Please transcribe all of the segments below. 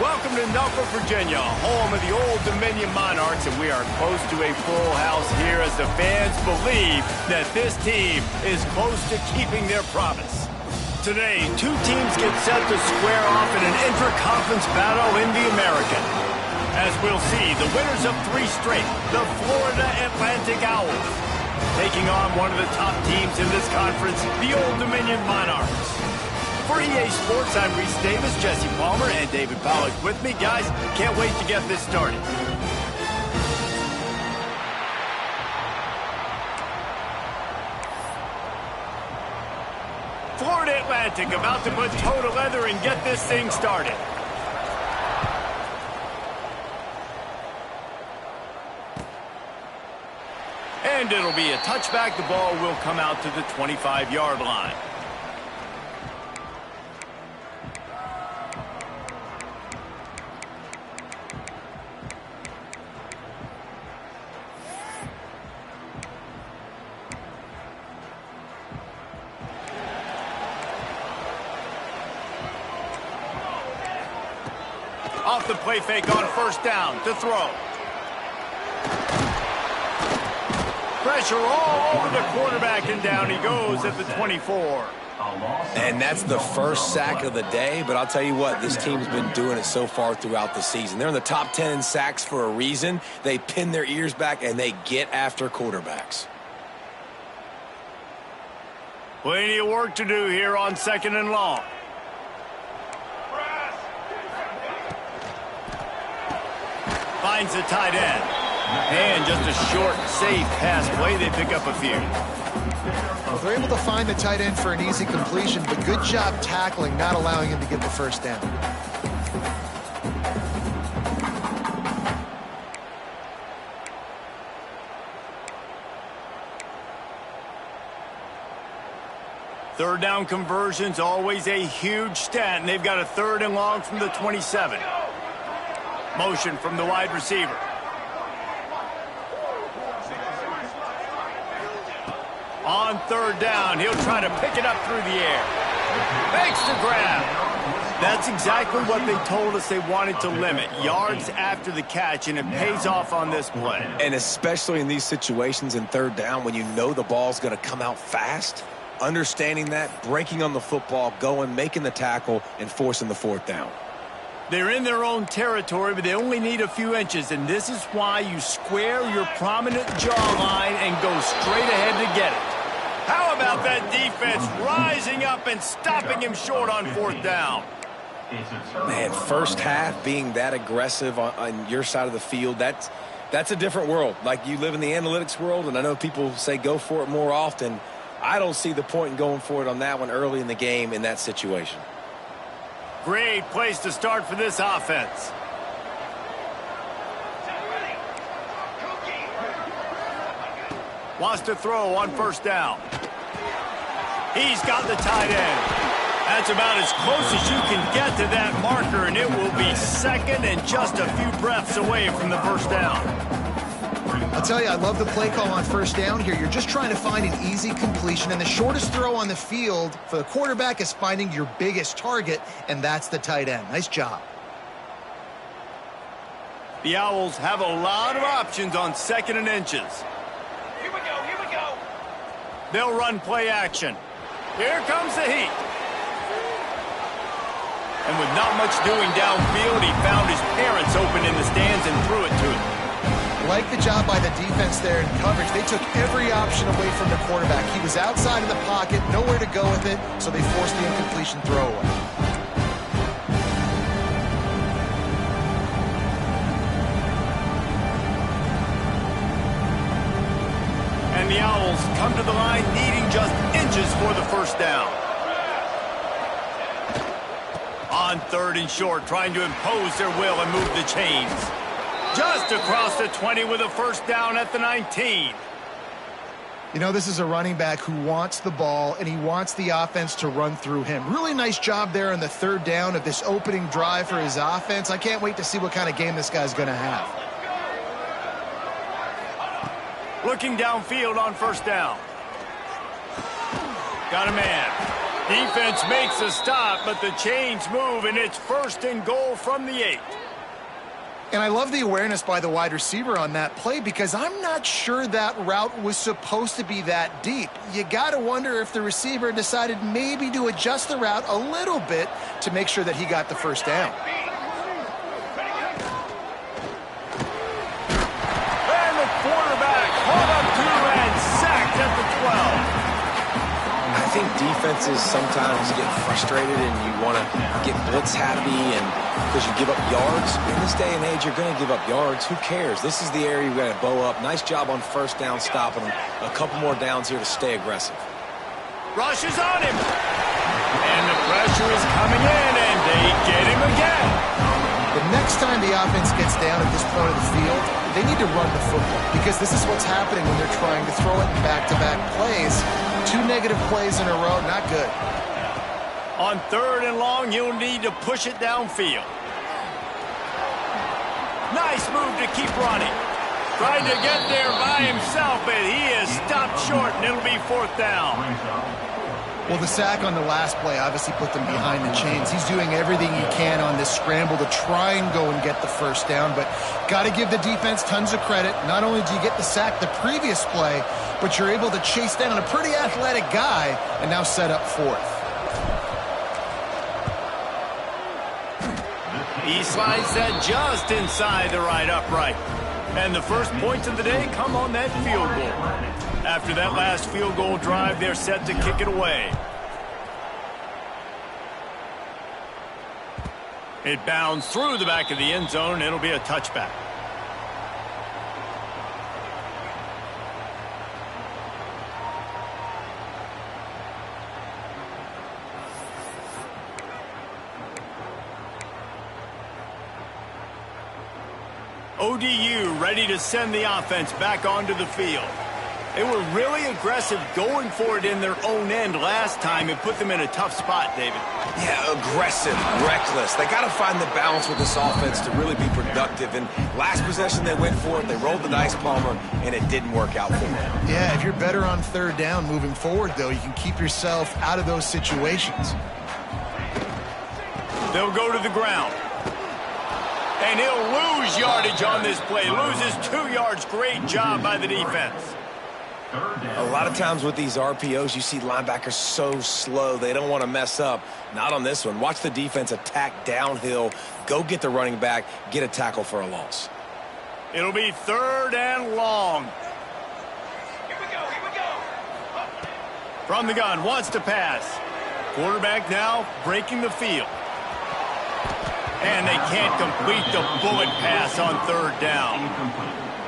Welcome to Norfolk, Virginia, home of the Old Dominion Monarchs, and we are close to a full house here as the fans believe that this team is close to keeping their promise. Today, two teams get set to square off in an intra-conference battle in the American. As we'll see, the winners of 3 straight, the Florida Atlantic Owls, taking on one of the top teams in this conference, the Old Dominion Monarchs. For EA Sports, I'm Reese Davis, Jesse Palmer, and David Pollack with me. Guys, can't wait to get this started. Florida Atlantic about to put toe to leather and get this thing started. And it'll be a touchback. The ball will come out to the 25-yard line. Off the play fake on first down to throw. Pressure all over the quarterback, and down he goes at the 24. And that's the first sack of the day, but I'll tell you what, this team's been doing it so far throughout the season. They're in the top 10 in sacks for a reason. They pin their ears back, and they get after quarterbacks. Plenty of work to do here on 2nd and long. Finds the tight end. And just a short, safe pass play. They pick up a few. Well, they're able to find the tight end for an easy completion, but good job tackling, not allowing him to get the first down. Third down conversion's always a huge stat, and they've got a 3rd and long from the 27. Motion from the wide receiver. On 3rd down, he'll try to pick it up through the air. Makes the grab. That's exactly what they told us they wanted to limit. Yards after the catch, and it pays off on this play. And especially in these situations in 3rd down when you know the ball's going to come out fast, understanding that, breaking on the football, going, making the tackle, and forcing the 4th down. They're in their own territory, but they only need a few inches, and this is why you square your prominent jawline and go straight ahead to get it. How about that defense rising up and stopping him short on 4th down? Man, first half being that aggressive on your side of the field, that's a different world. Like, you live in the analytics world, and I know people say go for it more often. I don't see the point in going for it on that one early in the game in that situation. Great place to start for this offense. Wants to throw on 1st down. He's got the tight end. That's about as close as you can get to that marker, and it will be 2nd and just a few breaths away from the 1st down. I'll tell you, I love the play call on 1st down here. You're just trying to find an easy completion, and the shortest throw on the field for the quarterback is finding your biggest target, and that's the tight end. Nice job. The Owls have a lot of options on 2nd and inches. Here we go. They'll run play action. Here comes the heat. And with not much doing downfield, he found his parents open in the stands and threw it to him. Like the job by the defense there in coverage. They took every option away from the quarterback. He was outside of the pocket, nowhere to go with it, so they forced the incompletion throwaway. And the Owls come to the line needing just inches for the 1st down. On 3rd and short, trying to impose their will and move the chains. Just across the 20 with a 1st down at the 19. You know, this is a running back who wants the ball, and he wants the offense to run through him. Really nice job there on the 3rd down of this opening drive for his offense. I can't wait to see what kind of game this guy's going to have. Looking downfield on 1st down. Got a man. Defense makes a stop, but the chains move, and it's 1st and goal from the 8. And I love the awareness by the wide receiver on that play because I'm not sure that route was supposed to be that deep. You got to wonder if the receiver decided maybe to adjust the route a little bit to make sure that he got the first down. And the quarterback caught up to and sacked at the 12. I think defenses sometimes get frustrated and you want to get blitz happy and because you give up yards. In this day and age, you're going to give up yards. Who cares? This is the area you got to bow up. Nice job on 1st down stopping them. A couple more downs here to stay aggressive. Rush is on him. And the pressure is coming in, and they get him again. The next time the offense gets down at this point of the field, they need to run the football because this is what's happening when they're trying to throw it in back-to-back plays. 2 negative plays in a row, not good. On 3rd and long, you'll need to push it downfield. Nice move to keep running. Trying to get there by himself, but he is stopped short, and it'll be 4th down. Well, the sack on the last play obviously put them behind the chains. He's doing everything he can on this scramble to try and go and get the 1st down, but got to give the defense tons of credit. Not only do you get the sack the previous play, but you're able to chase down a pretty athletic guy and now set up 4th. He slides that just inside the right upright. And the first points of the day come on that field goal. After that last field goal drive, they're set to kick it away. It bounds through the back of the end zone, and it'll be a touchback. ODU ready to send the offense back onto the field. They were really aggressive going for it in their own end last time and put them in a tough spot, David. Yeah, aggressive, reckless. They got to find the balance with this offense to really be productive. And last possession they went for it, they rolled the dice, Palmer, and it didn't work out for them. Yeah, if you're better on 3rd down moving forward, though, you can keep yourself out of those situations. They'll go to the ground. And he'll lose yardage on this play. Loses 2 yards. Great job by the defense. A lot of times with these RPOs, you see linebackers so slow, they don't want to mess up. Not on this one. Watch the defense attack downhill, go get the running back, get a tackle for a loss. It'll be 3rd and long. Here we go. From the gun, wants to pass. Quarterback now breaking the field. And they can't complete the bullet pass on 3rd down.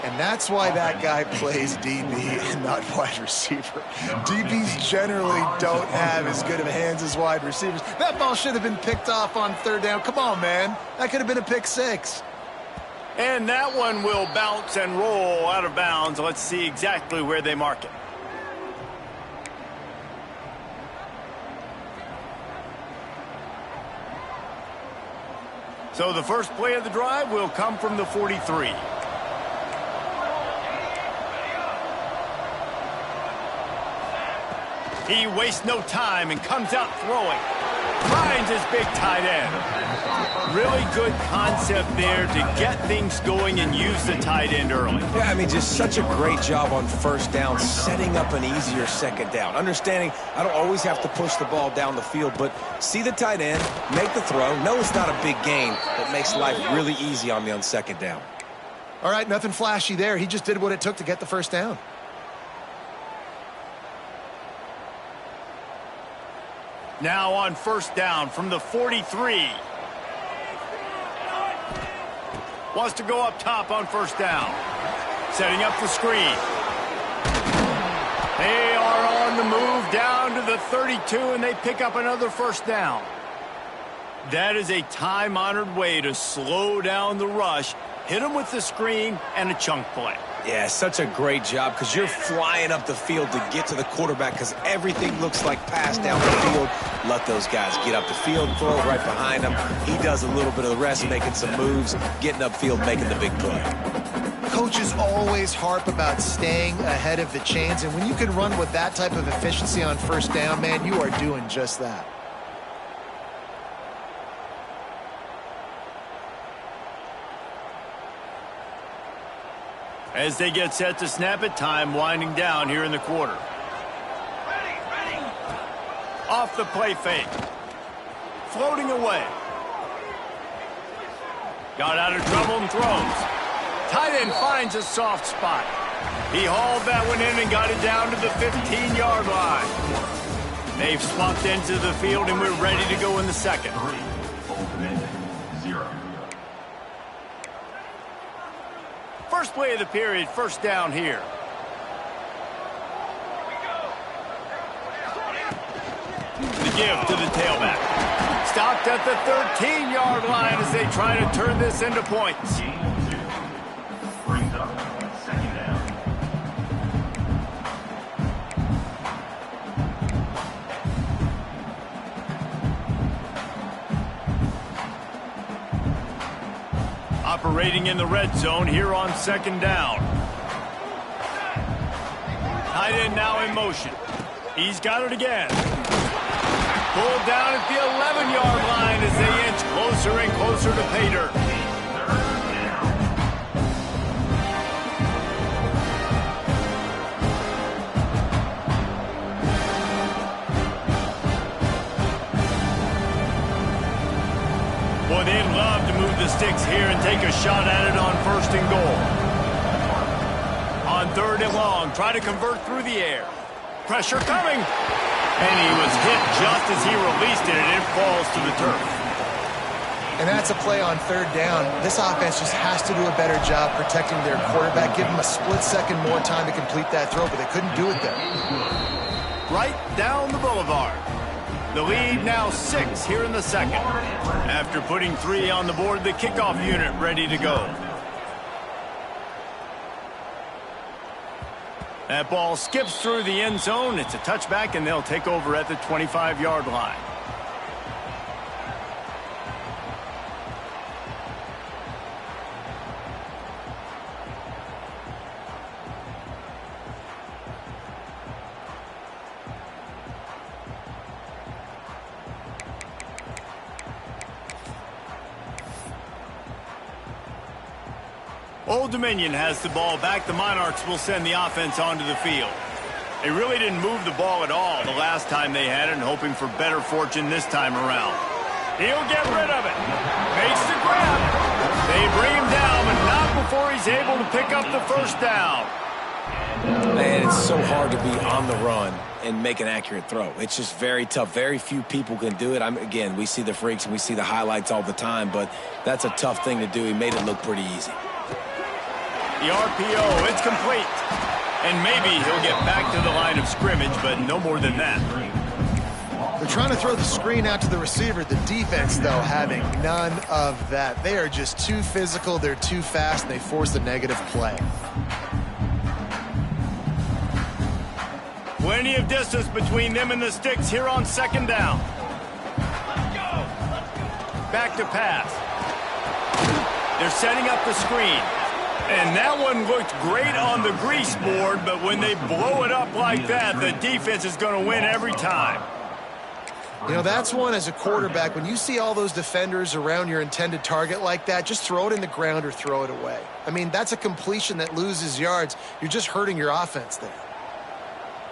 And that's why that guy plays DB and not wide receiver. DBs generally don't have as good of hands as wide receivers. That ball should have been picked off on 3rd down. Come on, man. That could have been a pick 6. And that one will bounce and roll out of bounds. Let's see exactly where they mark it. So the first play of the drive will come from the 43. He wastes no time and comes out throwing. Finds his big tight end. Really good concept there to get things going and use the tight end early. Yeah, I mean, just such a great job on 1st down, setting up an easier 2nd down. Understanding I don't always have to push the ball down the field, but see the tight end, make the throw. No, it's not a big gain, but makes life really easy on me on 2nd down. All right, nothing flashy there. He just did what it took to get the 1st down. Now on 1st down from the 43. Wants to go up top on 1st down. Setting up the screen. They are on the move down to the 32, and they pick up another 1st down. That is a time-honored way to slow down the rush, hit them with the screen, and a chunk play. Yeah, such a great job because you're flying up the field to get to the quarterback because everything looks like pass down the field. Let those guys get up the field, throw right behind him. He does a little bit of the rest, making some moves, getting upfield, making the big play. coaches always harp about staying ahead of the chains, and when you can run with that type of efficiency on first down, man, you are doing just that. As they get set to snap it, time winding down here in the quarter. Ready. Off the play fake. Floating away. Got out of trouble and throws. Tight end finds a soft spot. He hauled that one in and got it down to the 15-yard line. They've swapped into the field, and we're ready to go in the second. 0. First play of the period, first down here. The give to the tailback. Stopped at the 13-yard line as they try to turn this into points. Brings up second down. Operating in the red zone here on second down. Tight end now in motion. He's got it again. Pulled down at the 11-yard line as they inch closer and closer to pay dirt. Boy, they'd love to move the sticks here and take a shot at it on first and goal. On third and long, try to convert through the air. Pressure coming. And he was hit just as he released it, and it falls to the turf. And that's a play on third down. This offense just has to do a better job protecting their quarterback. Give him a split second more time to complete that throw, but they couldn't do it there. Right down the boulevard. The lead now 6 here in the second. After putting 3 on the board, the kickoff unit ready to go. That ball skips through the end zone. It's a touchback, and they'll take over at the 25-yard line. Old Dominion has the ball back. The Monarchs will send the offense onto the field. They really didn't move the ball at all the last time they had it, and hoping for better fortune this time around. He'll get rid of it. Makes the grab. They bring him down, but not before he's able to pick up the first down. Man, it's so hard to be on the run and make an accurate throw. It's just very tough. Very few people can do it. Again, we see the freaks and we see the highlights all the time, but that's a tough thing to do. He made it look pretty easy. The RPO, it's complete. And maybe he'll get back to the line of scrimmage, but no more than that. They're trying to throw the screen out to the receiver. The defense, though, having none of that. They are just too physical. They're too fast, and they force the negative play. Plenty of distance between them and the sticks here on second down. Back to pass. They're setting up the screen. And that one looked great on the grease board, but when they blow it up like that, the defense is going to win every time. You know, that's one as a quarterback. When you see all those defenders around your intended target like that, just throw it in the ground or throw it away. I mean, that's a completion that loses yards. You're just hurting your offense there.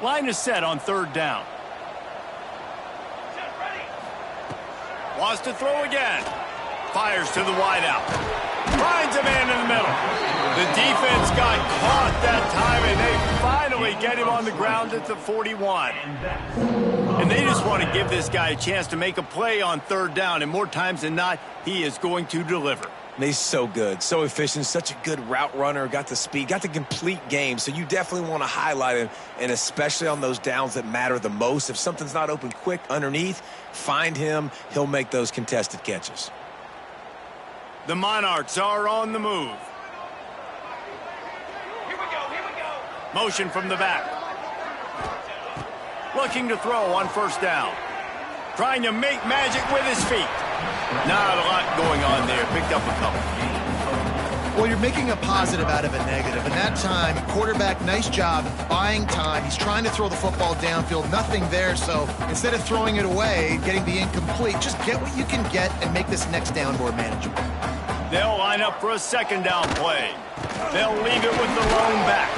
Line is set on third down. Wants to throw again. Fires to the wideout. Finds a man in the middle. The defense got caught that time, and they finally get him on the ground at the 41. And they just want to give this guy a chance to make a play on third down, and more times than not, he is going to deliver. He's so good, so efficient, such a good route runner, got the speed, got the complete game, so you definitely want to highlight him, and especially on those downs that matter the most. If something's not open quick underneath, find him. He'll make those contested catches. The Monarchs are on the move. Here we go. Motion from the back. Looking to throw on first down. Trying to make magic with his feet. Not a lot going on there. Picked up a couple. Well, you're making a positive out of a negative. And that time, quarterback, nice job buying time. He's trying to throw the football downfield, nothing there. So instead of throwing it away, getting the incomplete, just get what you can get and make this next down more manageable. They'll line up for a second down play. They'll leave it with the lone back.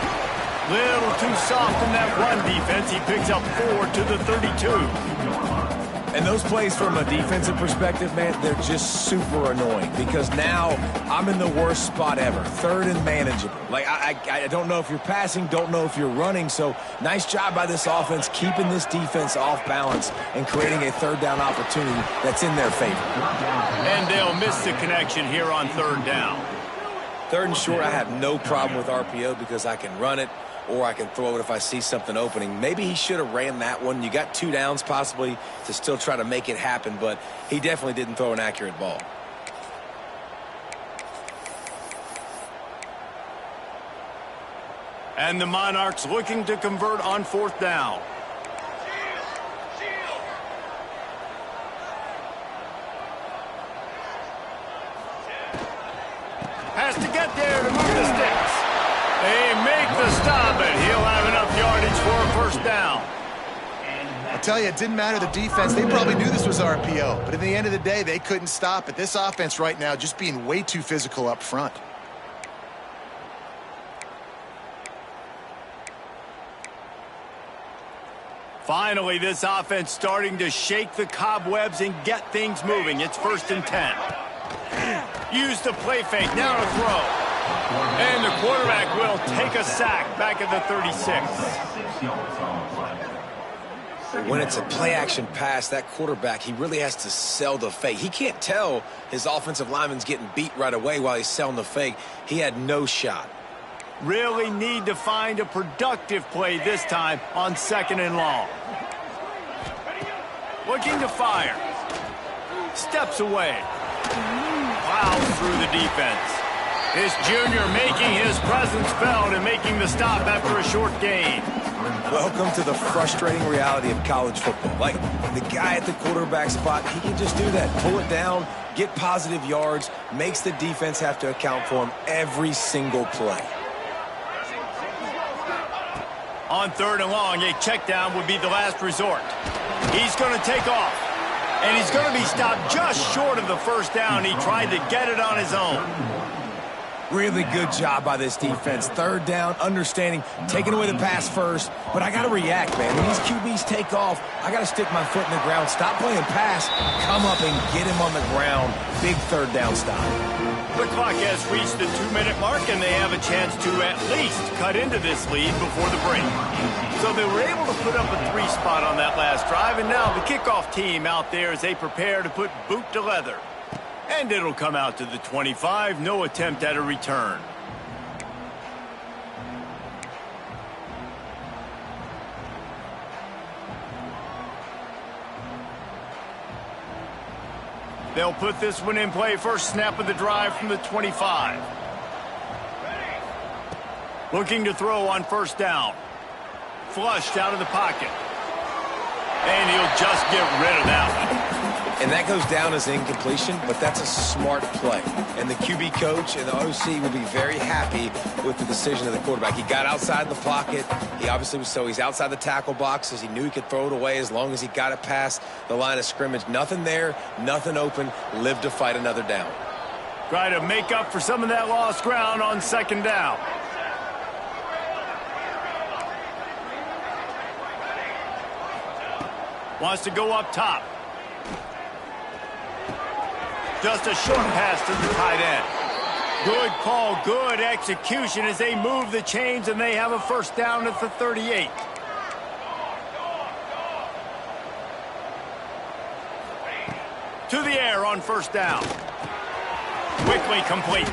Little too soft in that run defense. He picks up 4 to the 32. And those plays from a defensive perspective, man, they're just super annoying because now I'm in the worst spot ever, third and manageable. Like, I don't know if you're passing, don't know if you're running, so nice job by this offense keeping this defense off balance and creating a third down opportunity that's in their favor. And they'll miss the connection here on third down. Third and short, I have no problem with RPO because I can run it or I can throw it if I see something opening. Maybe he should have ran that one. You got 2 downs possibly to still try to make it happen, but he definitely didn't throw an accurate ball. And the Monarchs looking to convert on fourth down. Has to get there to move the sticks. They make the stop, and he'll have enough yardage for a first down. I tell you, it didn't matter the defense. They probably knew this was RPO. But at the end of the day, they couldn't stop it. This offense right now just being way too physical up front. Finally, this offense starting to shake the cobwebs and get things moving. It's 1st and 10. Use the play fake, now to throw. And the quarterback will take a sack back at the 36. When it's a play-action pass, that quarterback, he really has to sell the fake. He can't tell his offensive lineman's getting beat right away while he's selling the fake. He had no shot. Really need to find a productive play this time on 2nd and long. Looking to fire. Steps away. Plows through the defense. This junior making his presence felt and making the stop after a short gain. Welcome to the frustrating reality of college football. Like, the guy at the quarterback spot, he can just do that. Pull it down, get positive yards, makes the defense have to account for him every single play. On 3rd and long, a check down would be the last resort. He's going to take off. And he's going to be stopped just short of the first down. He tried to get it on his own. Really good job by this defense. 3rd down, understanding, taking away the pass first. But I got to react, man. When these QBs take off, I got to stick my foot in the ground, stop playing pass, come up and get him on the ground. Big 3rd down stop. The clock has reached the 2-minute mark, and they have a chance to at least cut into this lead before the break. So they were able to put up a 3 spot on that last drive, and now the kickoff team out there as they prepare to put boot to leather. And it'll come out to the 25, no attempt at a return. They'll put this one in play. First snap of the drive from the 25. Looking to throw on 1st down. Flushed out of the pocket. And he'll just get rid of that one. And that goes down as incompletion, but that's a smart play. And the QB coach and the OC will be very happy with the decision of the quarterback. He got outside the pocket. He obviously was he's outside the tackle boxes. He knew he could throw it away as long as he got it past the line of scrimmage. Nothing there, nothing open. Live to fight another down. Try to make up for some of that lost ground on 2nd down. Wants to go up top. Just a short pass to the tight end. Good call, good execution as they move the chains, and they have a 1st down at the 38. To the air on 1st down. Quickly complete.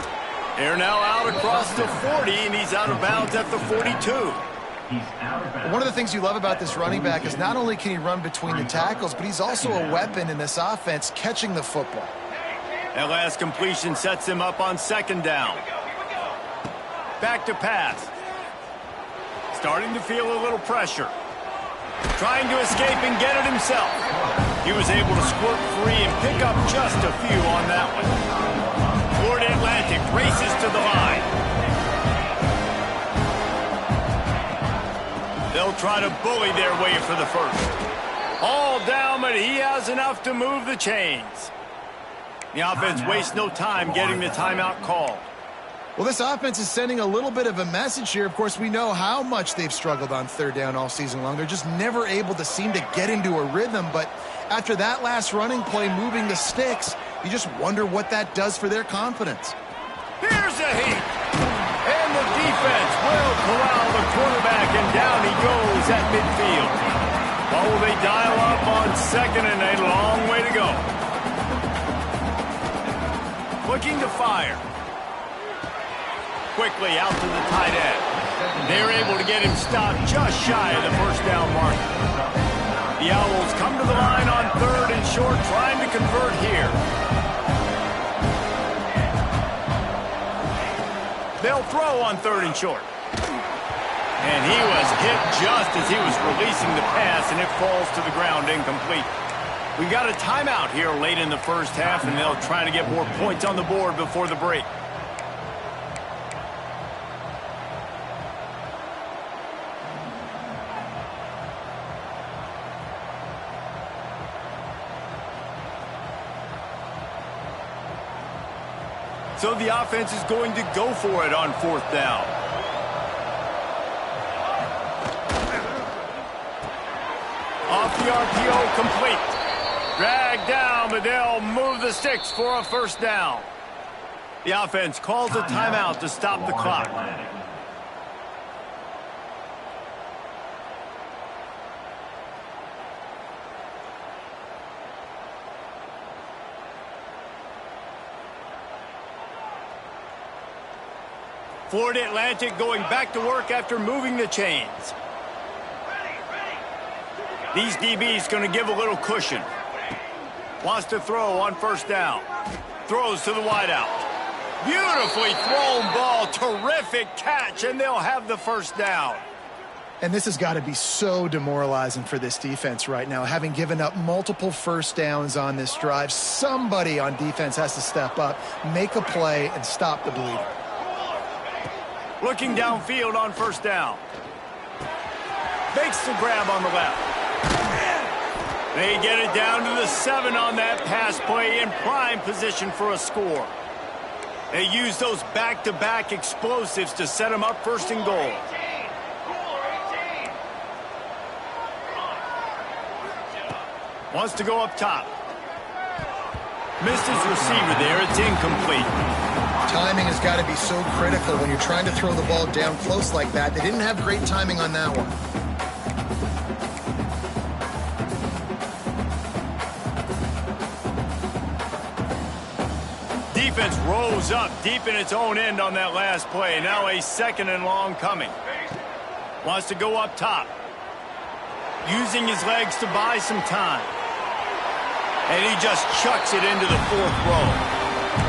They're now out across the 40, and he's out of bounds at the 42. One of the things you love about this running back is not only can he run between the tackles, but he's also a weapon in this offense catching the football. That last completion sets him up on 2nd down. Back to pass. Starting to feel a little pressure. Trying to escape and get it himself. He was able to squirt free and pick up just a few on that one. Florida Atlantic Atlantic races to the line. They'll try to bully their way for the first. All down, but he has enough to move the chains. The offense wastes no time getting the timeout called. Well, this offense is sending a little bit of a message here. Of course, we know how much they've struggled on third down all season long. They're just never able to seem to get into a rhythm. But after that last running play, moving the sticks, you just wonder what that does for their confidence. Here's a heat. And the defense will corral the quarterback, and down he goes at midfield. Oh, they dial up on second, and a long way to go. Looking to fire. Quickly out to the tight end. They're able to get him stopped just shy of the first down mark. The Owls come to the line on third and short, trying to convert here. They'll throw on third and short. And he was hit just as he was releasing the pass, and it falls to the ground incomplete. We got a timeout here late in the first half, and they'll try to get more points on the board before the break. So the offense is going to go for it on fourth down. Off the RPO, complete. Dragged down, but they'll move the sticks for a first down. The offense calls a timeout to stop the clock. Florida Atlantic going back to work after moving the chains. These DBs going to give a little cushion. Wants to throw on first down. Throws to the wideout. Beautifully thrown ball. Terrific catch, and they'll have the first down. And this has got to be so demoralizing for this defense right now. Having given up multiple first downs on this drive, somebody on defense has to step up, make a play, and stop the bleeding. Looking downfield on first down. Makes the grab on the left. They get it down to the 7 on that pass play, in prime position for a score. They use those back-to-back explosives to set them up first and goal. Wants to go up top. Missed his receiver there. It's incomplete. Timing has got to be so critical when you're trying to throw the ball down close like that. They didn't have great timing on that one. Defense rose up deep in its own end on that last play. Now a second and long coming. Wants to go up top. Using his legs to buy some time. And he just chucks it into the fourth row.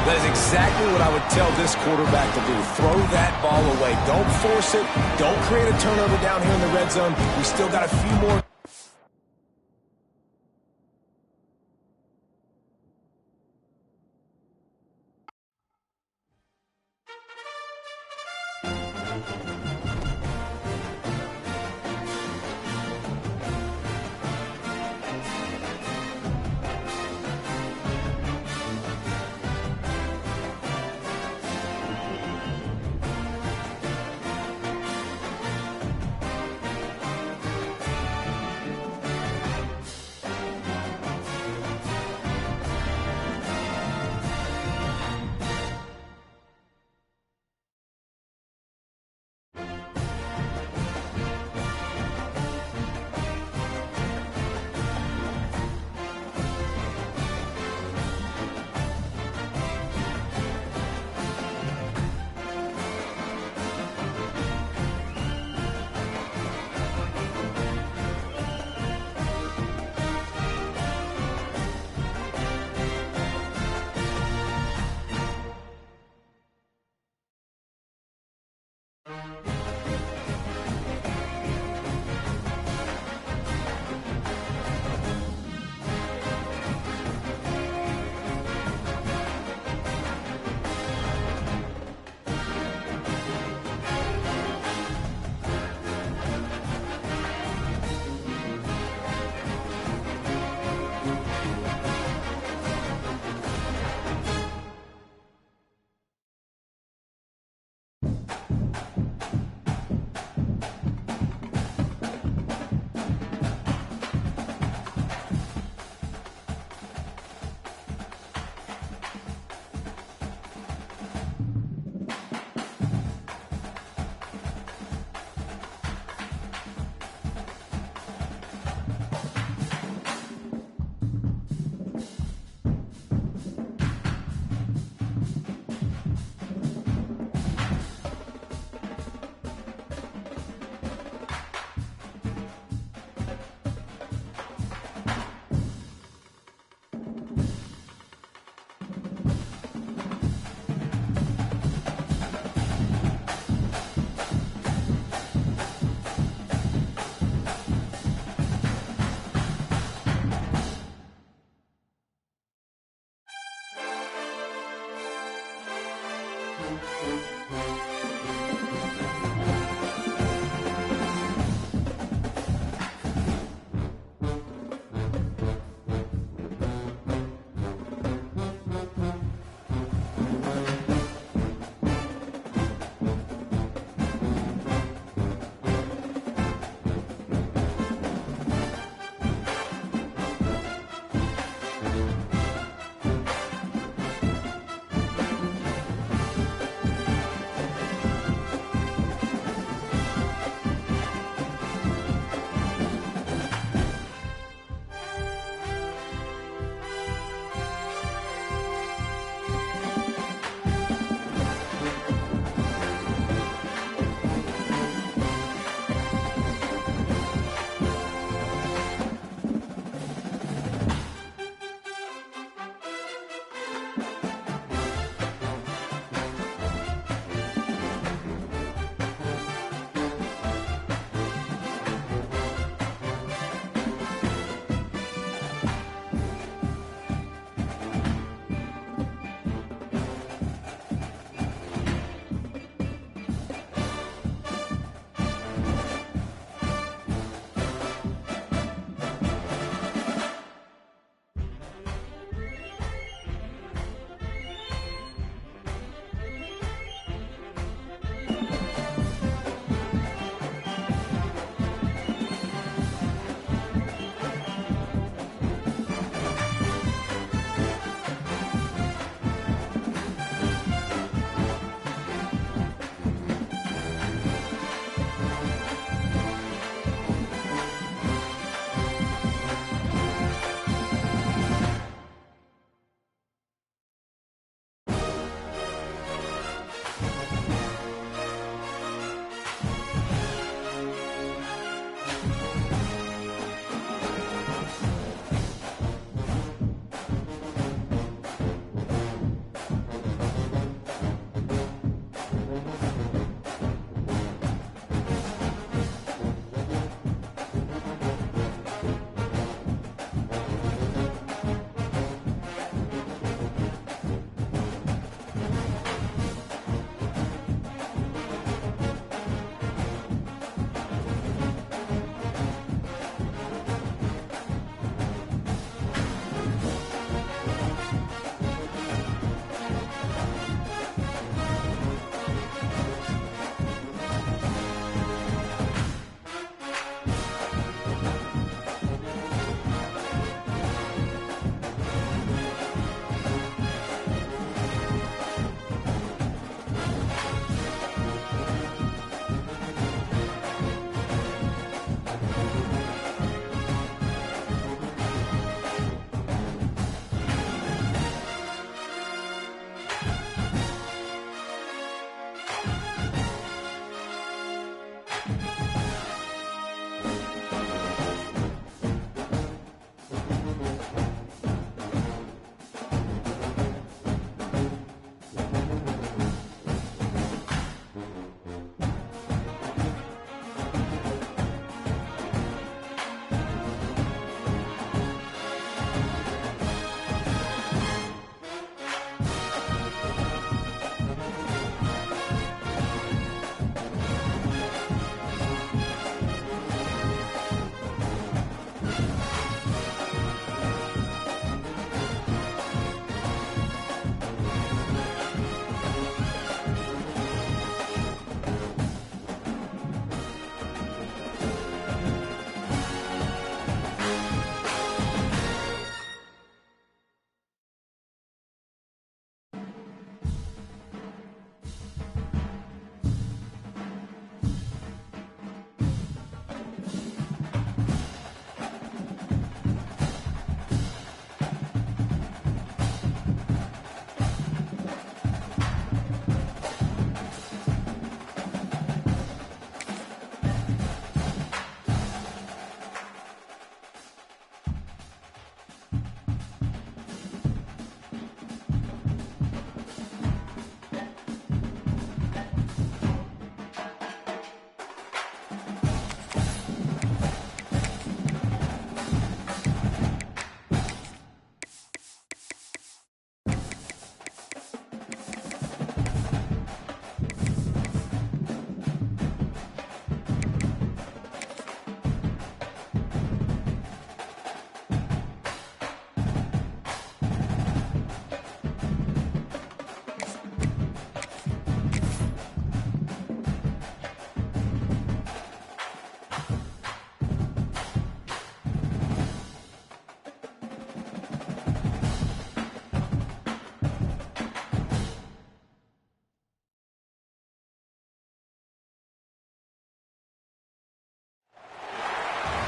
That is exactly what I would tell this quarterback to do. Throw that ball away. Don't force it. Don't create a turnover down here in the red zone. We still got a few more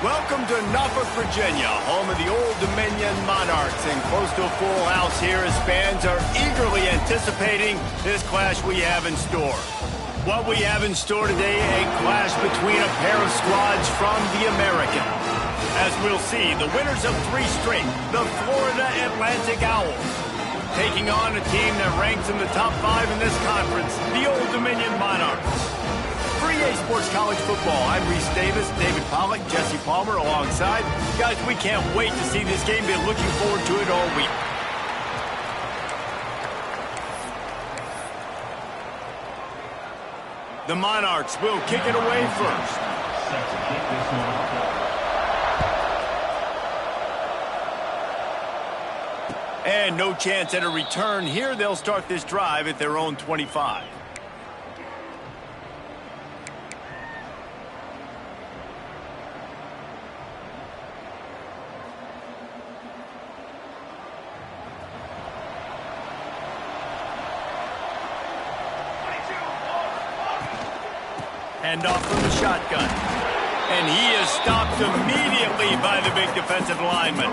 Welcome to Norfolk, Virginia, home of the Old Dominion Monarchs, and close to a full house here as fans are eagerly anticipating this clash we have in store. What we have in store today, a clash between a pair of squads from the American. As we'll see, the winners of 3 straight, the Florida Atlantic Owls, taking on a team that ranks in the top 5 in this conference, the Old Dominion Monarchs. For EA Sports College Football, I'm Reese Davis, David Pollack, Jesse Palmer alongside. Guys, we can't wait to see this game. Been looking forward to it all week. The Monarchs will kick it away first. Set to kick this one off. And no chance at a return here. They'll start this drive at their own 25. Hand off from the shotgun. And he is stopped immediately by the big defensive lineman.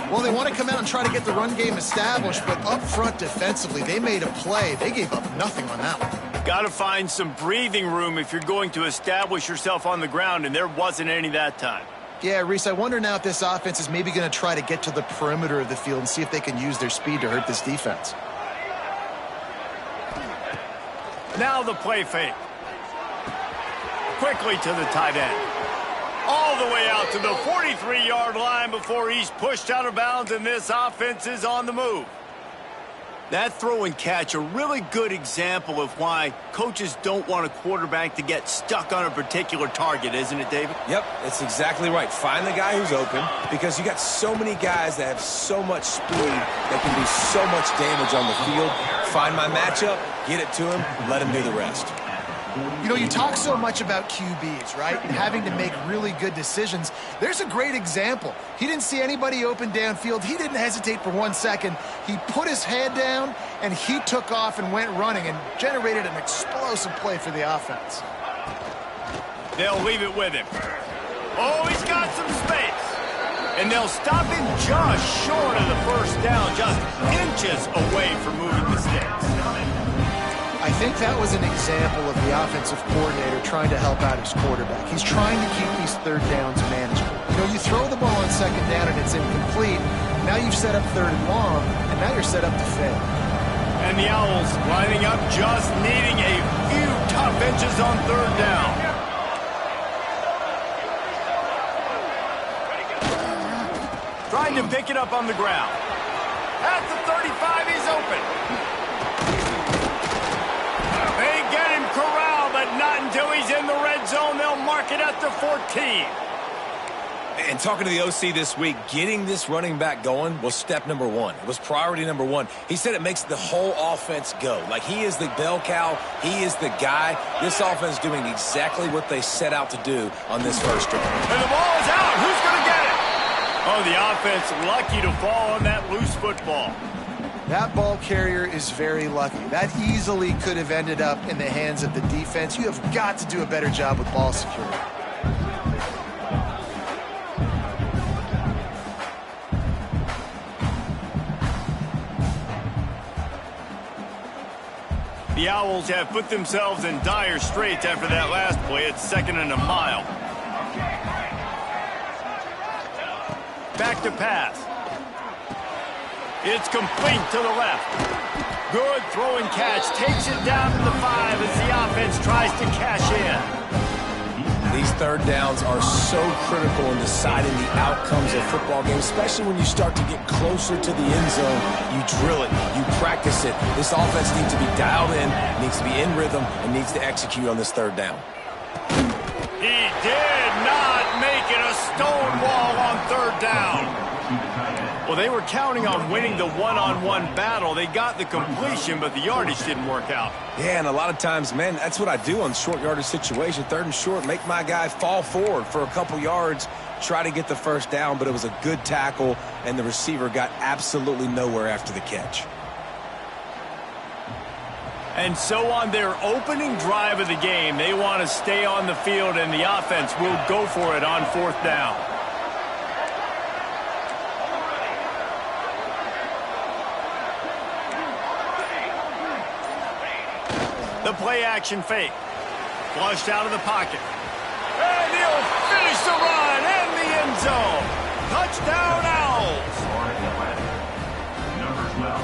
Well, they want to come out and try to get the run game established, but up front defensively, they made a play. They gave up nothing on that one. Got to find some breathing room if you're going to establish yourself on the ground, and there wasn't any that time. Yeah, Reese, I wonder now if this offense is maybe going to try to get to the perimeter of the field and see if they can use their speed to hurt this defense. Now the play fake. Quickly to the tight end. All the way out to the 43-yard line before he's pushed out of bounds, and this offense is on the move. That throw and catch, a really good example of why coaches don't want a quarterback to get stuck on a particular target, isn't it, David? Yep, it's exactly right. Find the guy who's open, because you got so many guys that have so much speed that can do so much damage on the field. Find my matchup, get it to him, let him do the rest. You know, you talk so much about QBs, right? And having to make really good decisions. There's a great example. He didn't see anybody open downfield. He didn't hesitate for 1 second. He put his head down, and he took off and went running and generated an explosive play for the offense. They'll leave it with him. Oh, he's got some space. And they'll stop him just short of the first down, just inches away from moving the sticks. I think that was an example of the offensive coordinator trying to help out his quarterback. He's trying to keep these third downs manageable. You know, you throw the ball on second down and it's incomplete. Now you've set up third and long, and now you're set up to fail. And the Owls lining up, just needing a few tough inches on third down. Trying to pick it up on the ground. At the 35, he's open. They get him corralled, but not until he's in the red zone. They'll mark it at the 14. And talking to the OC this week, getting this running back going was step number 1. It was priority number 1. He said it makes the whole offense go. Like, he is the bell cow. He is the guy. This offense doing exactly what they set out to do on this first drive. And the ball is out. Who's going to get it? Oh, the offense lucky to fall on that loose football. That ball carrier is very lucky. That easily could have ended up in the hands of the defense. You have got to do a better job with ball security. The Owls have put themselves in dire straits after that last play. It's 2nd and a mile. Back to pass. It's complete to the left. Good throw and catch. Takes it down to the 5 as the offense tries to cash in. These third downs are so critical in deciding the outcomes of football games, especially when you start to get closer to the end zone. You drill it. You practice it. This offense needs to be dialed in, needs to be in rhythm, and needs to execute on this third down. He did not make it a stone wall on third down. Well, they were counting on winning the one-on-one battle. They got the completion, but the yardage didn't work out. Yeah, and a lot of times, man, that's what I do on short yardage situation. 3rd and short, make my guy fall forward for a couple yards, try to get the first down, but it was a good tackle, and the receiver got absolutely nowhere after the catch. And so on their opening drive of the game, they want to stay on the field, and the offense will go for it on 4th down. The play-action fake. Flushed out of the pocket. And he'll finish the run and the end zone. Touchdown, Owls.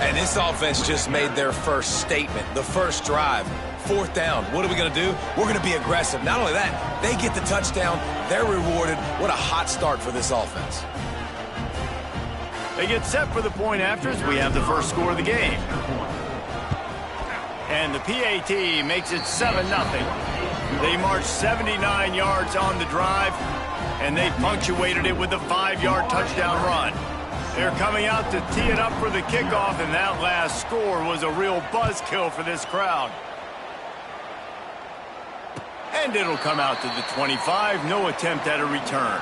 And this offense just made their first statement, the first drive. 4th down. What are we going to do? We're going to be aggressive. Not only that, they get the touchdown. They're rewarded. What a hot start for this offense. They get set for the point afters. We have the first score of the game. And the PAT makes it 7-0. They marched 79 yards on the drive, and they punctuated it with a 5-yard touchdown run. They're coming out to tee it up for the kickoff, and that last score was a real buzzkill for this crowd. And it'll come out to the 25. No attempt at a return.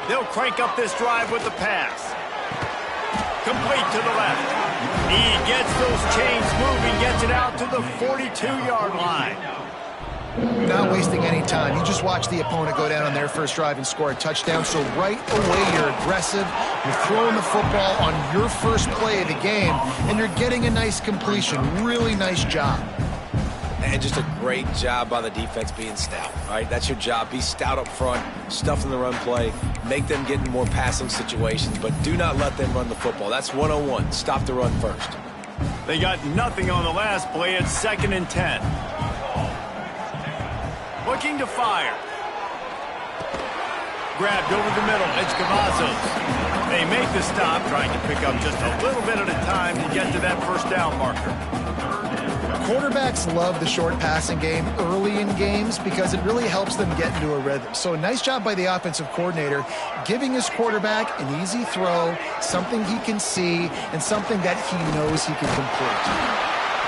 They'll crank up this drive with the pass. Complete to the left. He gets those chains moving, gets it out to the 42-yard line. Not wasting any time. You just watch the opponent go down on their first drive and score a touchdown. So right away, you're aggressive. You're throwing the football on your first play of the game, and you're getting a nice completion. Really nice job. And just a great job by the defense being stout. All right, that's your job. Be stout up front, stuff in the run play, make them get in more passing situations, but do not let them run the football. That's 101. Stop the run first. They got nothing on the last play. It's 2nd and 10. Looking to fire. Grabbed over the middle. It's Cavazos. They make the stop, trying to pick up just a little bit at a time to get to that first down marker. Quarterbacks love the short passing game early in games because it really helps them get into a rhythm. So a nice job by the offensive coordinator giving his quarterback an easy throw, something he can see, and something that he knows he can complete.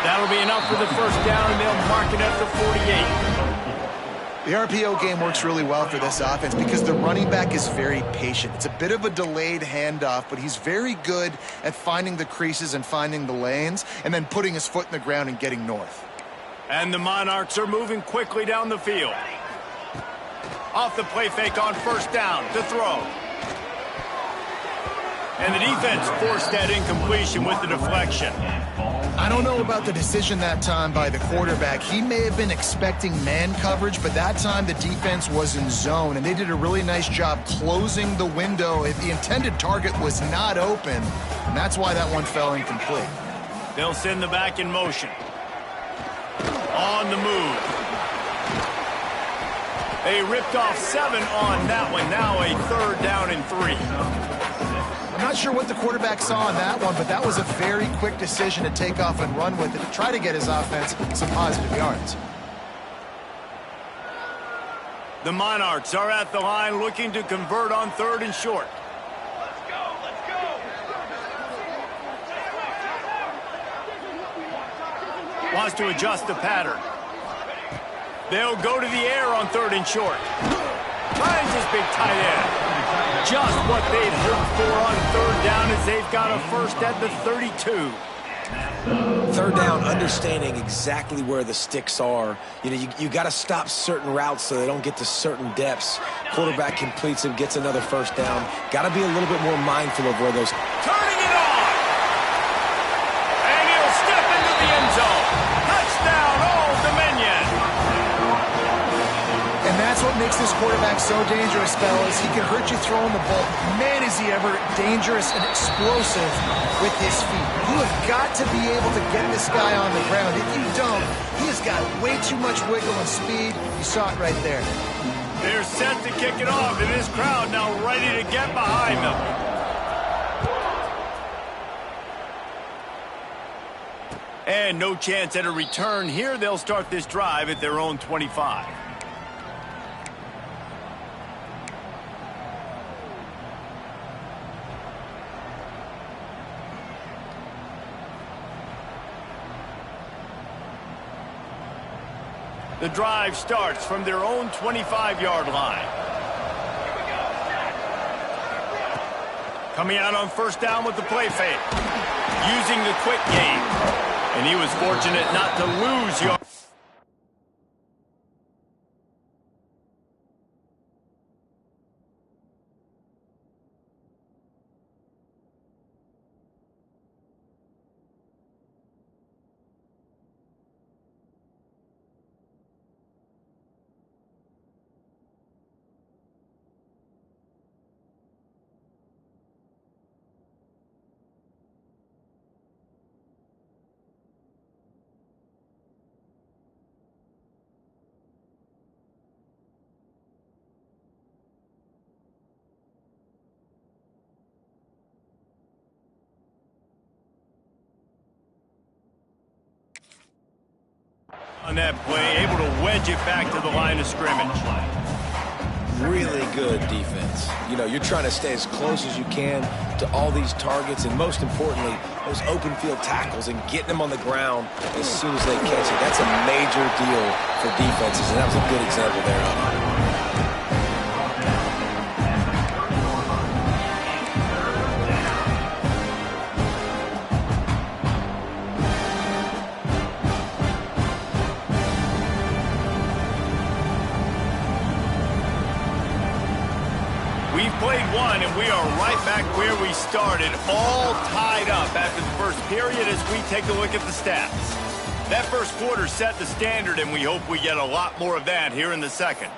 That'll be enough for the first down, and they'll mark it at the 48. The RPO game works really well for this offense because the running back is very patient. It's a bit of a delayed handoff, but he's very good at finding the creases and finding the lanes and then putting his foot in the ground and getting north. And the Monarchs are moving quickly down the field. Off the play fake on first down to throw. And the defense forced that incompletion with the deflection. I don't know about the decision that time by the quarterback. He may have been expecting man coverage, but that time the defense was in zone, and they did a really nice job closing the window. The intended target was not open, and that's why that one fell incomplete. They'll send the back in motion. On the move. They ripped off 7 on that one. Now a 3rd down and 3. I'm not sure what the quarterback saw on that one, but that was a very quick decision to take off and run with it to try to get his offense some positive yards. The Monarchs are at the line looking to convert on 3rd and short. Let's go, let's go. Wants to adjust the pattern. They'll go to the air on 3rd and short. Finds his big tight end. Just what they'd hoped for on 3rd down as they've got a first at the 32. 3rd down, understanding exactly where the sticks are. You know, you got to stop certain routes so they don't get to certain depths. Quarterback completes it, gets another first down. Got to be a little bit more mindful of where those... Turning it on! And he'll step into the end zone. Touchdown, Old Dominion! And that's what makes this quarterback so dangerous, fellas. He can hurt you throwing the ball. Man, is he ever dangerous and explosive with his feet. You have got to be able to get this guy on the ground. If you don't, he has got way too much wiggle and speed. You saw it right there. They're set to kick it off, and this crowd now ready to get behind them. And no chance at a return here. They'll start this drive at their own 25. The drive starts from their own 25-yard line. Coming out on first down with the play fake. Using the quick game. And he was fortunate not to lose yards. On that play, able to wedge it back to the line of scrimmage. Really good defense. You know, you're trying to stay as close as you can to all these targets, and most importantly, those open field tackles and getting them on the ground as soon as they catch it. That's a major deal for defenses, and that was a good example there. We've played one, and we are right back where we started, all tied up after the first period as we take a look at the stats. That first quarter set the standard, and we hope we get a lot more of that here in the second.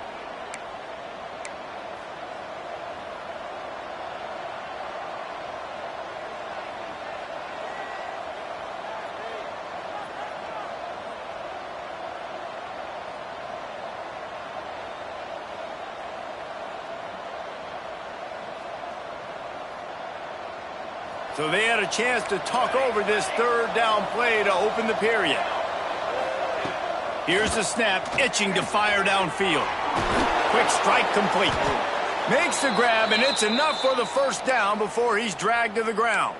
So they had a chance to talk over this third down play to open the period. Here's the snap, itching to fire downfield. Quick strike complete. Makes the grab, and it's enough for the first down before he's dragged to the ground.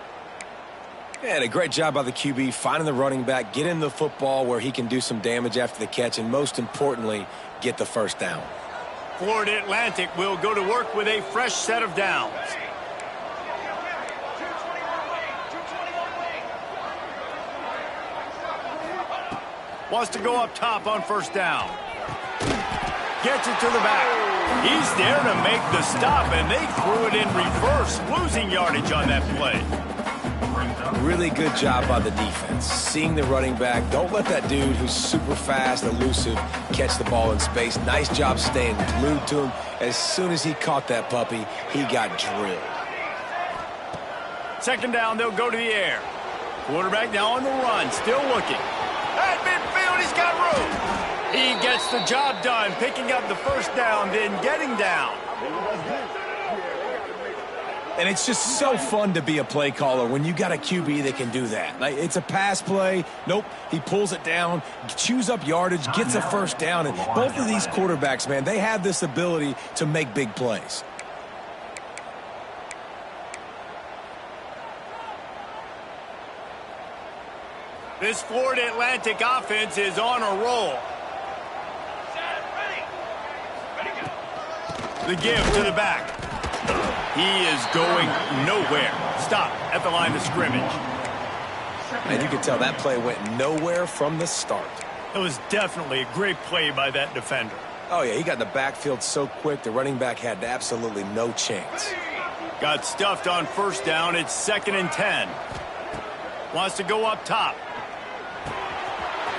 And a great job by the QB, finding the running back, getting the football where he can do some damage after the catch, and most importantly, get the first down. Florida Atlantic will go to work with a fresh set of downs. Wants to go up top on first down. Gets it to the back. He's there to make the stop, and they threw it in reverse, losing yardage on that play. Really good job by the defense. Seeing the running back. Don't let that dude who's super fast, elusive, catch the ball in space. Nice job staying glued to him. As soon as he caught that puppy, he got drilled. Second down, they'll go to the air. Quarterback now on the run, still looking. At midfield, he's got room. He gets the job done, picking up the first down, then getting down. And it's just so fun to be a play caller when you got a QB that can do that. Like, it's a pass play. Nope, he pulls it down, chews up yardage, gets a first down. And both of these quarterbacks, man, they have this ability to make big plays. This Florida Atlantic offense is on a roll. The give to the back. He is going nowhere. Stop at the line of scrimmage. And you can tell that play went nowhere from the start. It was definitely a great play by that defender. Oh, yeah, he got in the backfield so quick, the running back had absolutely no chance. Got stuffed on first down. It's 2nd and 10. Wants to go up top.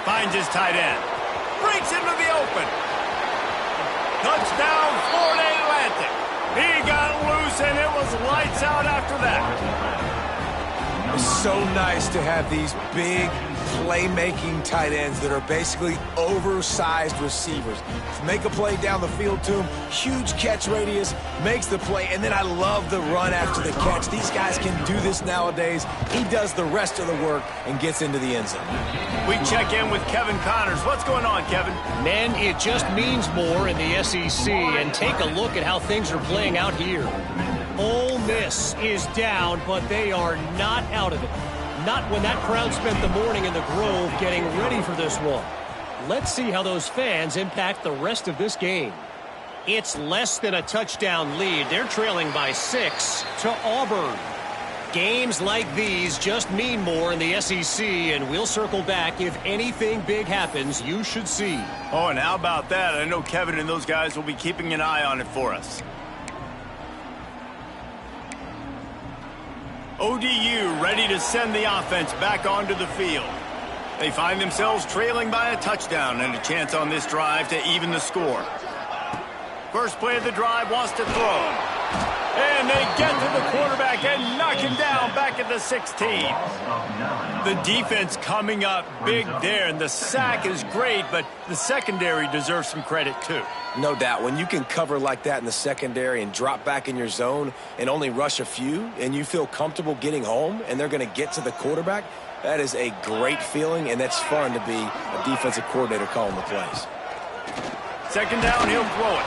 Finds his tight end. Breaks into the open. Touchdown, Florida Atlantic. He got loose, and it was lights out after that. It's so nice to have these big playmaking tight ends that are basically oversized receivers. Make a play down the field to him, huge catch radius, makes the play, and then I love the run after the catch. These guys can do this nowadays. He does the rest of the work and gets into the end zone. We check in with Kevin Connors. What's going on, Kevin? Man, it just means more in the SEC, and take a look at how things are playing out here. Ole Miss is down, but they are not out of it. Not when that crowd spent the morning in the Grove getting ready for this one. Let's see how those fans impact the rest of this game. It's less than a touchdown lead. They're trailing by 6 to Auburn. Games like these just mean more in the SEC, and we'll circle back if anything big happens you should see. Oh, and how about that? I know Kevin and those guys will be keeping an eye on it for us. ODU ready to send the offense back onto the field. They find themselves trailing by a touchdown and a chance on this drive to even the score. First play of the drive, wants to throw. And they get to the quarterback and knock him down back at the 16. The defense coming up big there, and the sack is great, but the secondary deserves some credit too. No doubt. When you can cover like that in the secondary and drop back in your zone and only rush a few, and you feel comfortable getting home and they're going to get to the quarterback, that is a great feeling, and that's fun to be a defensive coordinator calling the plays. Second down, he'll throw it.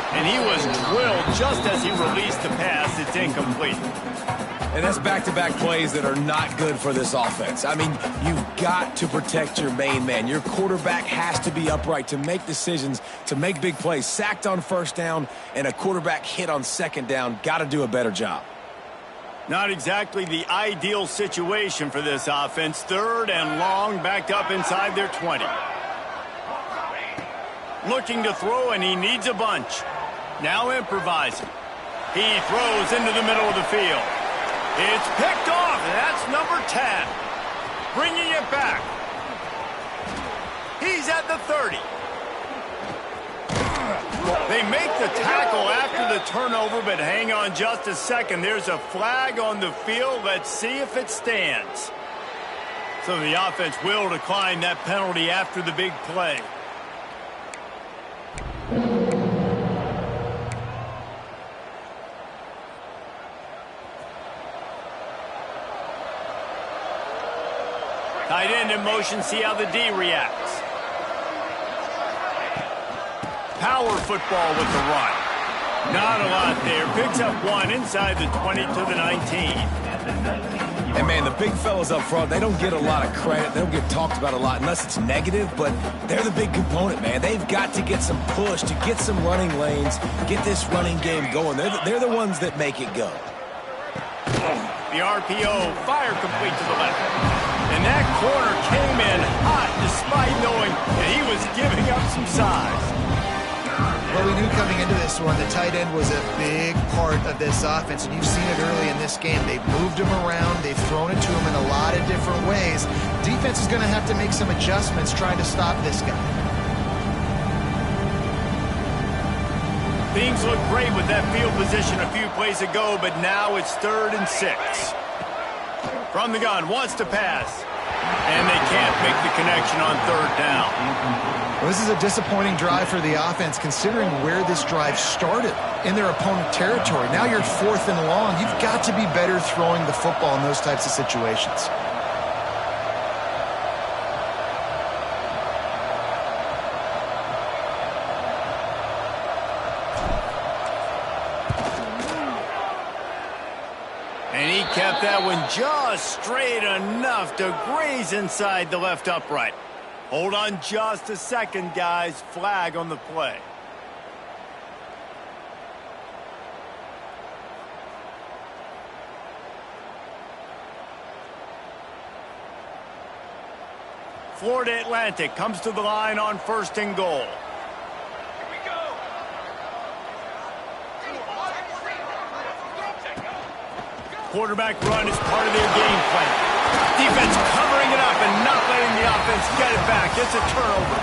And he was drilled just as he released the pass. It's incomplete. And that's back-to-back plays that are not good for this offense. I mean, you've got to protect your main man. Your quarterback has to be upright to make decisions, to make big plays. Sacked on first down and a quarterback hit on second down. Got to do a better job. Not exactly the ideal situation for this offense. Third and long, backed up inside their 20. Looking to throw, and he needs a bunch. Now improvising. He throws into the middle of the field. It's picked off, and that's number 10. Bringing it back. He's at the 30. They make the tackle after the turnover, but hang on just a second. There's a flag on the field. Let's see if it stands. So the offense will decline that penalty after the big play. Tight end in motion, see how the D reacts. Power football with the run. Not a lot there. Picks up one inside the 20 to the 19. And, man, the big fellas up front, they don't get a lot of credit. They don't get talked about a lot unless it's negative, but they're the big component, man. They've got to get some push, to get some running lanes, get this running game going. They're the ones that make it go. The RPO, fire complete to the left. And that corner came in hot despite knowing that he was giving up some size. Well, we knew coming into this one the tight end was a big part of this offense, and you've seen it early in this game. They've moved him around. They've thrown it to him in a lot of different ways. Defense is going to have to make some adjustments trying to stop this guy. Things look great with that field position a few plays ago, but now it's 3rd and 6. From the gun, wants to pass. And they can't make the connection on 3rd down. Well, this is a disappointing drive for the offense, considering where this drive started in their opponent territory. Now you're 4th and long. You've got to be better throwing the football in those types of situations. And he kept that one just straight enough to graze inside the left upright. Hold on just a second, guys. Flag on the play. Florida Atlantic comes to the line on 1st and goal. Here we go. Quarterback run is part of their game plan. Defense covering it up and not letting the offense get it back. It's a turnover.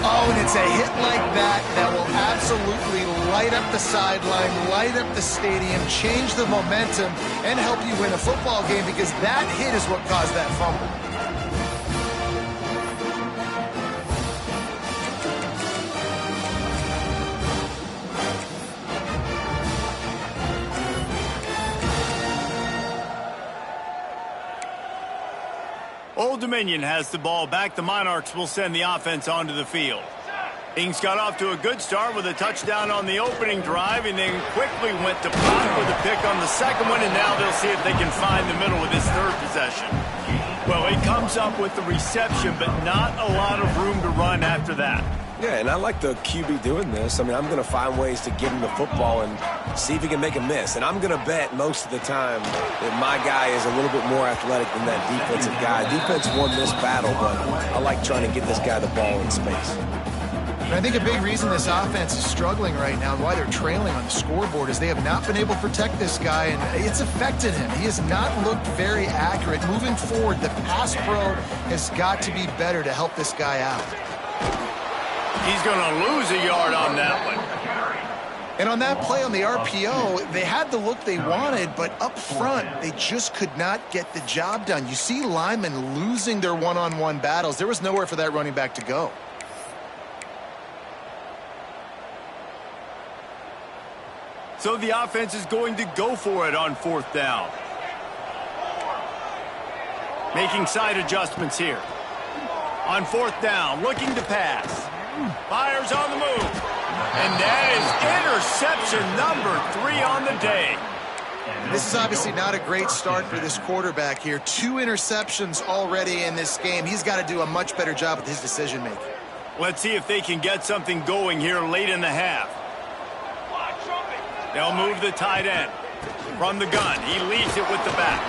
Oh, and it's a hit like that that will absolutely light up the sideline, light up the stadium, change the momentum, and help you win a football game, because that hit is what caused that fumble. Old Dominion has the ball back. The Monarchs will send the offense onto the field. Ings got off to a good start with a touchdown on the opening drive, and then quickly went to Pop with a pick on the second one, and now they'll see if they can find the middle with this 3rd possession. Well, it comes comes up with the reception, but not a lot of room to run after that. Yeah, and I like the QB doing this. I mean, I'm going to find ways to give him the football and see if he can make a miss. And I'm going to bet most of the time that my guy is a little bit more athletic than that defensive guy. Defense won this battle, but I like trying to get this guy the ball in space. And I think a big reason this offense is struggling right now and why they're trailing on the scoreboard is they have not been able to protect this guy, and it's affected him. He has not looked very accurate. Moving forward, the pass pro has got to be better to help this guy out. He's going to lose a yard on that one. And on that play on the RPO, they had the look they wanted, but up front, they just could not get the job done. You see linemen losing their one-on-one battles. There was nowhere for that running back to go. So the offense is going to go for it on 4th down. Making side adjustments here. On 4th down, looking to pass. Fires on the move. And that is interception number 3 on the day. This is obviously not a great start for this quarterback here. 2 interceptions already in this game. He's got to do a much better job with his decision-making. Let's see if they can get something going here late in the half. They'll move the tight end from the gun. He leads it with the back.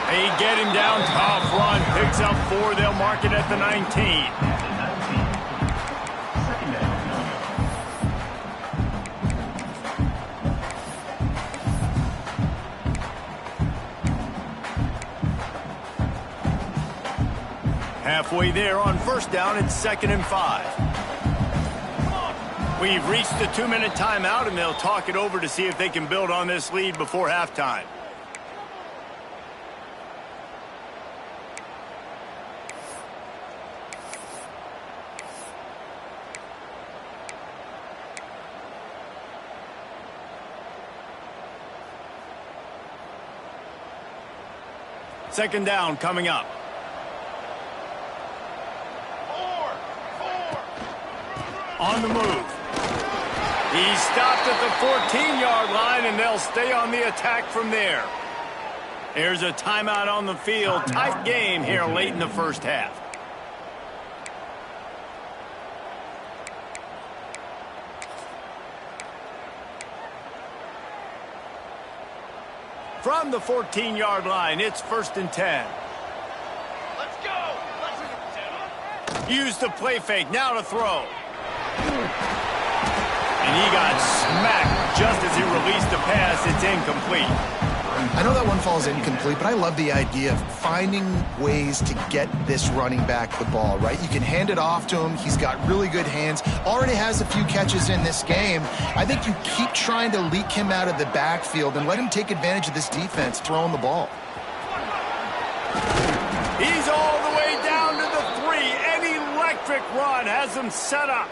They get him down. Tough run. Picks up 4. They'll mark it at the 19. Halfway there on 1st down, it's 2nd and 5. We've reached the 2-minute timeout, and they'll talk it over to see if they can build on this lead before halftime. Second down coming up. On the move. He's stopped at the 14-yard line, and they'll stay on the attack from there. There's a timeout on the field. Tight game here late in the first half. From the 14-yard line, it's 1st and 10. Let's go. Use the play fake. Now to throw. And he got smacked just as he released the pass. It's incomplete. I know that one falls incomplete, but I love the idea of finding ways to get this running back the ball, right? You can hand it off to him. He's got really good hands. Already has a few catches in this game. I think you keep trying to leak him out of the backfield and let him take advantage of this defense throwing the ball. He's all the way down to the 3. An electric run has him set up.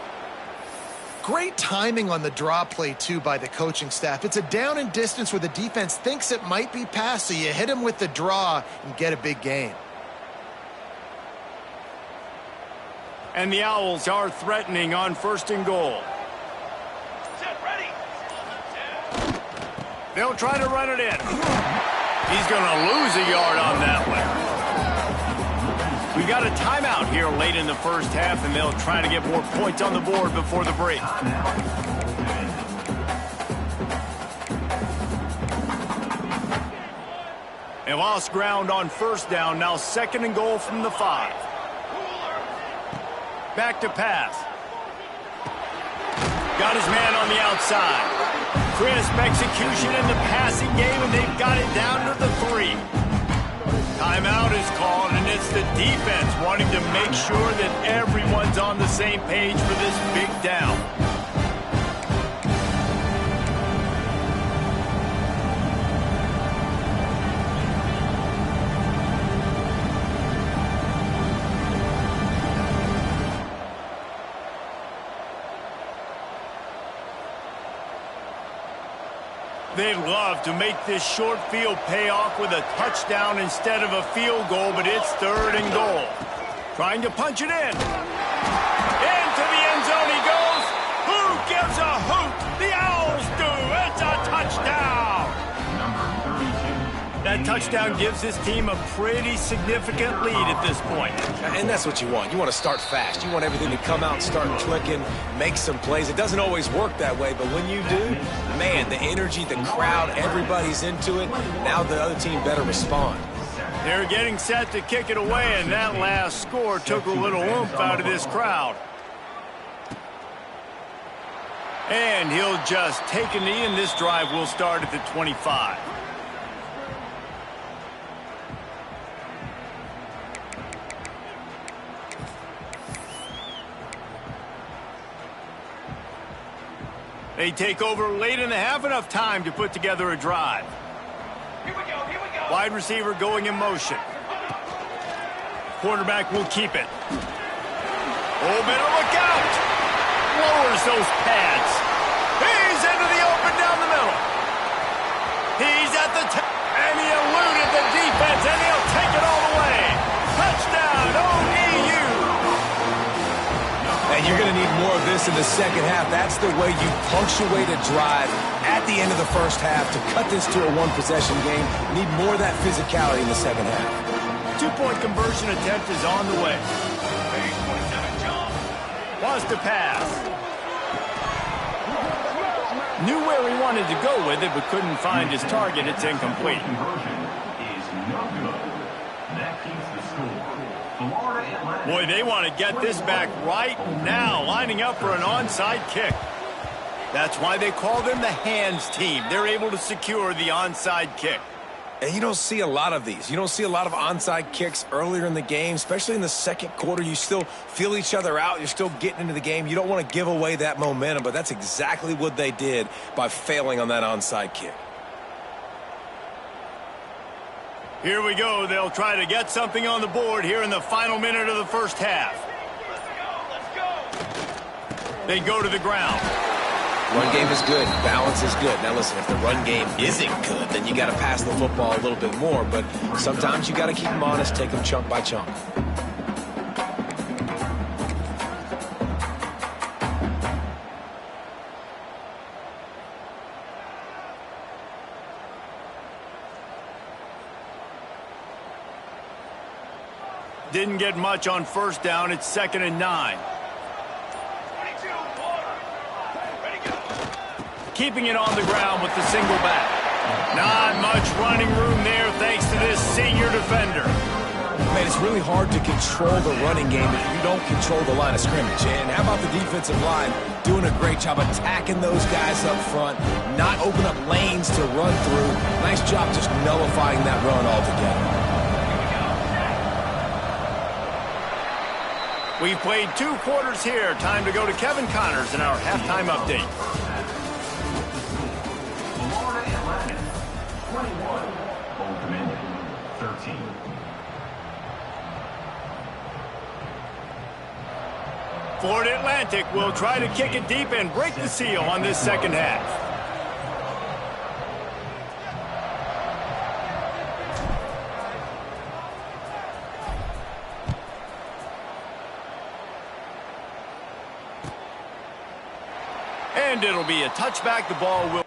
Great timing on the draw play, too, by the coaching staff. It's a down and distance where the defense thinks it might be pass, so you hit him with the draw and get a big gain. And the Owls are threatening on 1st and goal. Set ready. They'll try to run it in. He's going to lose a yard on that one. We got a timeout here late in the first half, and they'll try to get more points on the board before the break. They lost ground on 1st down. Now 2nd and goal from the 5. Back to pass. Got his man on the outside. Crisp execution in the passing game, and they've got it down to the 3. Timeout is called, and it's the defense wanting to make sure that everyone's on the same page for this big down. They'd love to make this short field pay off with a touchdown instead of a field goal, but it's 3rd and goal. Trying to punch it in. Into the end zone he goes. Who gives a hoot? The Owls do. It's a touchdown. Number 32. That That touchdown gives his team a pretty significant lead at this point. And that's what you want. You want to start fast. You want everything to come out and start clicking, make some plays. It doesn't always work that way, but when you do, man, the energy, the crowd, everybody's into it. Now the other team better respond. They're getting set to kick it away, and that last score took a little oomph out of this crowd. And he'll just take a knee, and this drive will start at the 25. They take over late in the half, enough time to put together a drive. Here we go, here we go. Wide receiver going in motion. Quarterback will keep it. Oh, better look out! Lowers those pads. He's into the open down the middle. He's at the and he eluded the defense, and he'll take it all the way. Touchdown, ODU! And you're going to need more of this in the second half. That's the way you punctuate a drive at the end of the first half to cut this to a one-possession game. You need more of that physicality in the second half. Two-point conversion attempt is on the way. Wants to pass. Knew where he wanted to go with it, but couldn't find his target. It's incomplete. Boy, they want to get this back right now, lining up for an onside kick. That's why they call them the hands team. They're able to secure the onside kick. And you don't see a lot of these. You don't see a lot of onside kicks earlier in the game, especially in the second quarter. You still feel each other out. You're still getting into the game. You don't want to give away that momentum, but that's exactly what they did by failing on that onside kick. Here we go. They'll try to get something on the board here in the final minute of the first half. Let's go. They go to the ground. Run game is good. Balance is good. Now, listen, if the run game isn't good, then you got to pass the football a little bit more. But sometimes you got to keep them honest, take them chunk by chunk. Didn't get much on first down. It's 2nd and 9. 22, water. Ready, go. Keeping it on the ground with the single back. Not much running room there thanks to this senior defender. Man, it's really hard to control the running game if you don't control the line of scrimmage. And how about the defensive line doing a great job attacking those guys up front, not open up lanes to run through. Nice job just nullifying that run altogether. We've played 2 quarters here. Time to go to Kevin Connors in our halftime update. Florida Atlantic, 21. Old Dominion, 13. Florida Atlantic will try to kick it deep and break the seal on this second half. And it'll be a touchback. The ball will